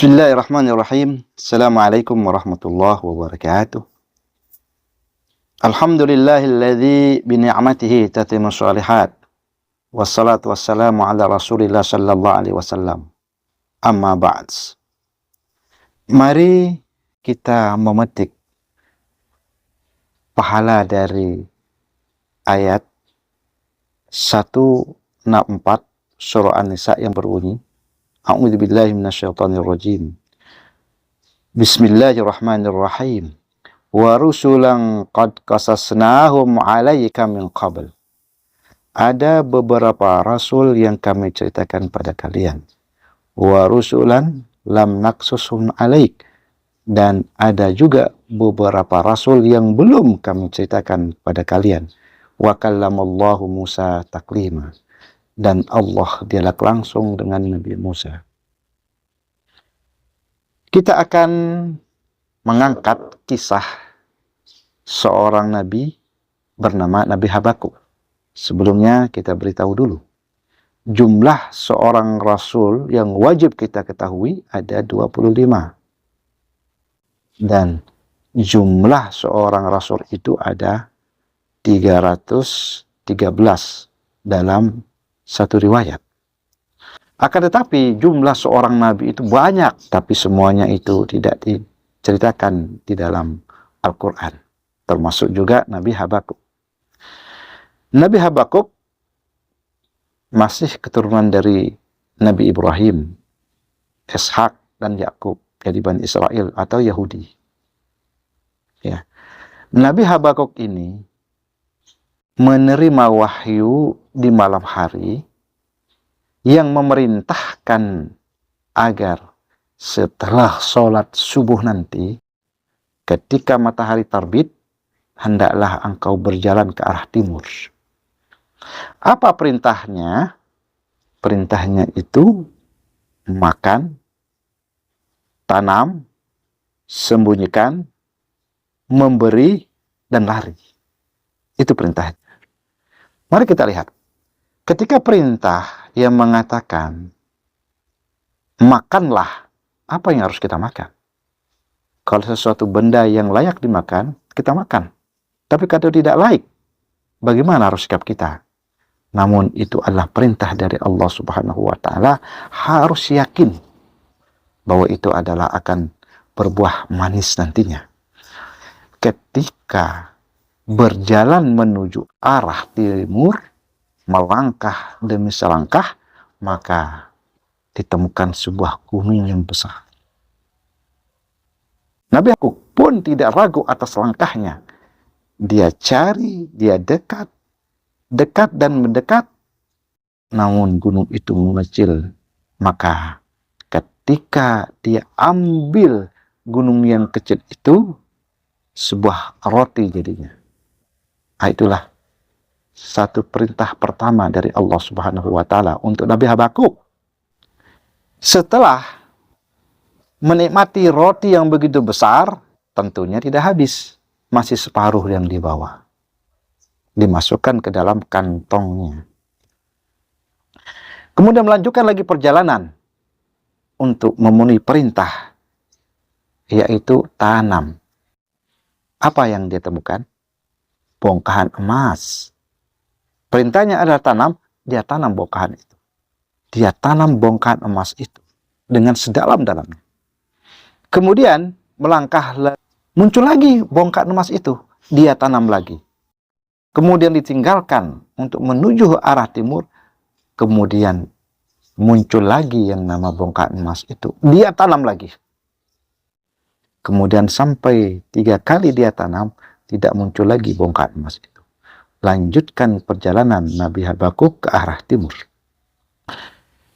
Bismillahirrahmanirrahim. Assalamualaikum warahmatullahi wabarakatuh. Alhamdulillahilladzi bini'matihi tatimmu shalihat. Wassalatu wassalamu ala Rasulillah sallallahu alaihi wasallam. Amma ba'd. Mari kita memetik pahala dari ayat 164 surah An-Nisa yang berbunyi, A'udzubillahi minasyaitonirrajim. Bismillahirrahmanirrahim. Wa rusulan qad qasasnahum 'alaika min qabl. Ada beberapa rasul yang kami ceritakan pada kalian. Wa rusulan lam naqsushum 'alaik. Dan ada juga beberapa rasul yang belum kami ceritakan pada kalian. Wa kallamallahu Musa taklima. Dan Allah dialog langsung dengan Nabi Musa. Kita akan mengangkat kisah seorang nabi bernama Nabi Habakuk. Sebelumnya kita beritahu dulu. Jumlah seorang rasul yang wajib kita ketahui ada 25. Dan jumlah seorang rasul itu ada 313 dalam satu riwayat. Akan tetapi jumlah seorang nabi itu banyak, tapi semuanya itu tidak diceritakan di dalam Al-Quran. Termasuk juga Nabi Habakuk. Nabi Habakuk masih keturunan dari Nabi Ibrahim, Ishak dan Yakub, jadi Bani Israel atau Yahudi. Ya. Nabi Habakuk ini menerima wahyu di malam hari yang memerintahkan agar setelah sholat subuh nanti, ketika matahari terbit, hendaklah engkau berjalan ke arah timur. Apa perintahnya? Perintahnya itu makan, tanam, sembunyikan, memberi, dan lari. Itu perintahnya. Mari kita lihat. Ketika perintah yang mengatakan, makanlah, apa yang harus kita makan? Kalau sesuatu benda yang layak dimakan, kita makan. Tapi kalau tidak layak, bagaimana harus sikap kita? Namun itu adalah perintah dari Allah Subhanahu wa Ta'ala, harus yakin bahwa itu adalah akan berbuah manis nantinya. Ketika berjalan menuju arah timur, melangkah demi selangkah, maka ditemukan sebuah gunung yang besar. Nabi Habakuk pun tidak ragu atas langkahnya. Dia cari, dia dekat dan mendekat, namun gunung itu mengecil. Maka ketika dia ambil gunung yang kecil itu, sebuah roti jadinya. Itulah satu perintah pertama dari Allah Subhanahu wa Ta'ala untuk Nabi Habakuk. Setelah menikmati roti yang begitu besar, tentunya tidak habis. Masih separuh yang dibawa. Dimasukkan ke dalam kantongnya. Kemudian melanjutkan lagi perjalanan untuk memenuhi perintah, yaitu tanam. Apa yang dia temukan? Bongkahan emas. Perintahnya adalah tanam, dia tanam bongkahan itu. Dia tanam bongkahan emas itu dengan sedalam-dalamnya. Kemudian melangkah, muncul lagi bongkahan emas itu, dia tanam lagi. Kemudian ditinggalkan untuk menuju arah timur, kemudian muncul lagi yang nama bongkahan emas itu, dia tanam lagi. Kemudian sampai 3 kali dia tanam, tidak muncul lagi bongkahan emas itu. Lanjutkan perjalanan Nabi Habakuk ke arah timur.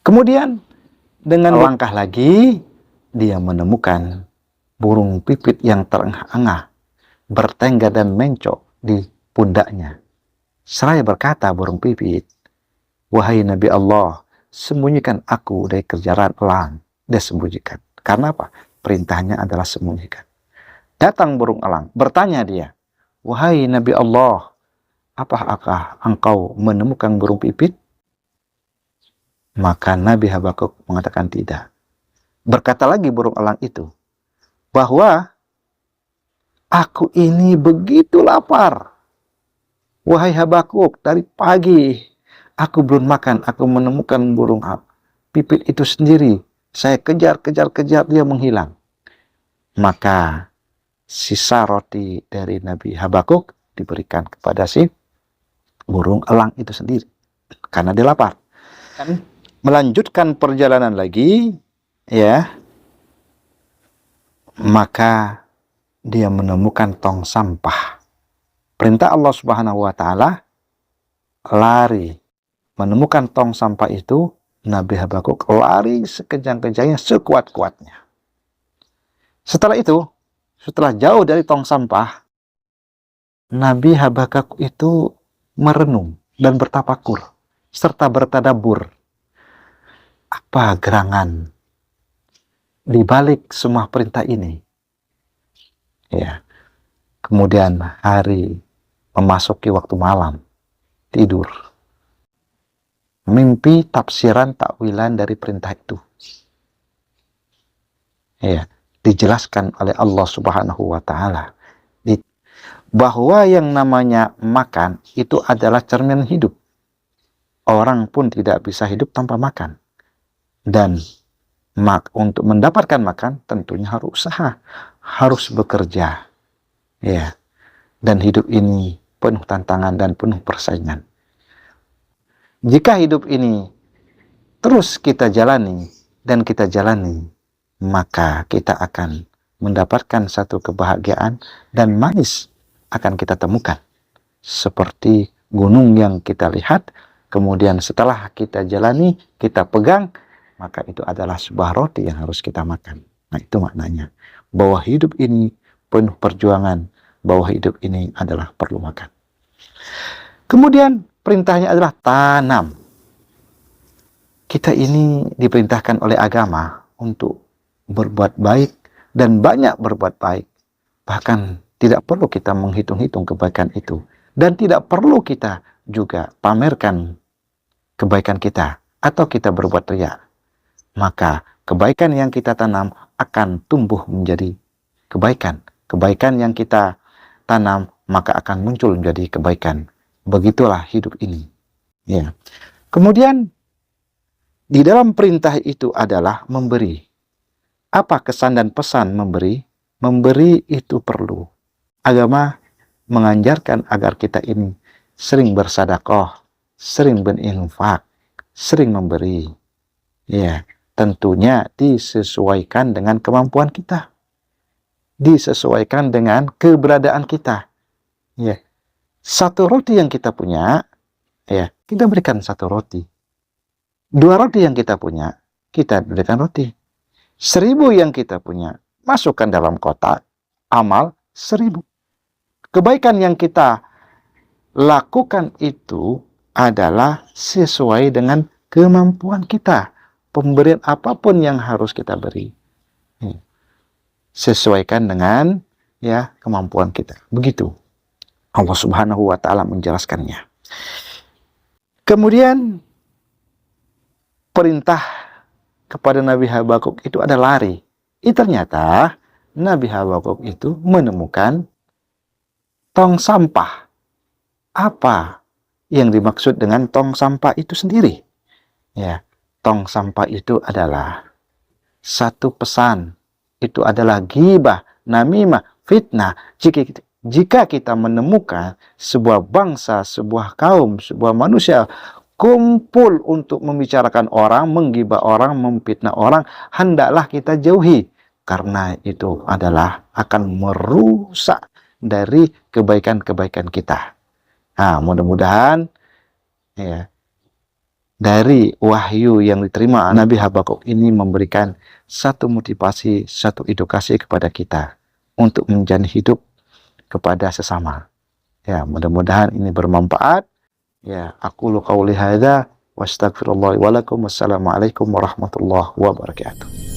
Kemudian dengan langkah lagi, dia menemukan burung pipit yang terengah-engah, bertengger dan mencok di pundaknya. Seraya berkata burung pipit, "Wahai Nabi Allah, sembunyikan aku dari kejaran elang." Dia sembunyikan. Karena apa? Perintahnya adalah sembunyikan. Datang burung elang, bertanya dia, "Wahai Nabi Allah, apakah engkau menemukan burung pipit?" Maka Nabi Habakuk mengatakan tidak. Berkata lagi burung elang itu, bahwa aku ini begitu lapar. Wahai Habakuk, dari pagi aku belum makan, aku menemukan burung pipit itu sendiri. Saya kejar, dia menghilang. Maka sisa roti dari Nabi Habakuk diberikan kepada si burung elang itu sendiri. Karena dia lapar. Melanjutkan perjalanan lagi, ya, maka dia menemukan tong sampah. Perintah Allah Subhanahu wa Ta'ala, lari menemukan tong sampah itu. Nabi Habakuk lari sekejang-kejangnya, sekuat-kuatnya. Setelah itu, setelah jauh dari tong sampah, Nabi Habakuk itu merenung dan bertafakur serta bertadabur. Apa gerangan di balik semua perintah ini? Ya. Kemudian hari memasuki waktu malam, tidur. Mimpi tafsiran takwilan dari perintah itu. Ya, dijelaskan oleh Allah Subhanahu wa Ta'ala bahwa yang namanya makan itu adalah cermin hidup. Orang pun tidak bisa hidup tanpa makan. Dan untuk mendapatkan makan tentunya harus usaha, harus bekerja. Ya. Dan hidup ini penuh tantangan dan penuh persaingan. Jika hidup ini terus kita jalani dan kita jalani, maka kita akan mendapatkan satu kebahagiaan dan manis akan kita temukan. Seperti gunung yang kita lihat, kemudian setelah kita jalani, kita pegang, maka itu adalah sebuah roti yang harus kita makan. Nah, itu maknanya. Bahwa hidup ini penuh perjuangan, bahwa hidup ini adalah perlu makan. Kemudian perintahnya adalah tanam. Kita ini diperintahkan oleh agama untuk berbuat baik dan banyak berbuat baik. Bahkan tidak perlu kita menghitung-hitung kebaikan itu. Dan tidak perlu kita juga pamerkan kebaikan kita atau kita berbuat riya. Maka kebaikan yang kita tanam akan tumbuh menjadi kebaikan. Kebaikan yang kita tanam maka akan muncul menjadi kebaikan. Begitulah hidup ini. Ya. Kemudian di dalam perintah itu adalah memberi. Apa kesan dan pesan memberi? Memberi itu perlu. Agama mengajarkan agar kita ini sering bersedekah, sering berinfak, sering memberi. Ya, tentunya disesuaikan dengan kemampuan kita. Disesuaikan dengan keberadaan kita. Ya. Satu roti yang kita punya, ya, kita berikan satu roti. 2 roti yang kita punya, kita berikan roti. 1000 yang kita punya, masukkan dalam kotak, amal 1000. Kebaikan yang kita lakukan itu adalah sesuai dengan kemampuan kita. Pemberian apapun yang harus kita beri, sesuaikan dengan ya kemampuan kita. Begitu Allah Subhanahu wa Ta'ala menjelaskannya. Kemudian perintah kepada Nabi Habakuk itu ada lari. Ternyata Nabi Habakuk itu menemukan tong sampah. Apa yang dimaksud dengan tong sampah itu sendiri? Ya, tong sampah itu adalah satu pesan. Itu adalah ghibah, namimah, fitnah. Jika kita menemukan sebuah bangsa, sebuah kaum, sebuah manusia kumpul untuk membicarakan orang, menggibah orang, memfitnah orang, hendaklah kita jauhi. Karena itu adalah akan merusak dari kebaikan-kebaikan kita. Nah, mudah-mudahan ya, dari wahyu yang diterima Nabi Habakuk ini memberikan satu motivasi, satu edukasi kepada kita untuk menjalani hidup kepada sesama. Ya, mudah-mudahan ini bermanfaat. Ya, aqulu qauli hadza wa astaghfirullah wa lakum. Wassalamualaikum warahmatullahi wabarakatuh.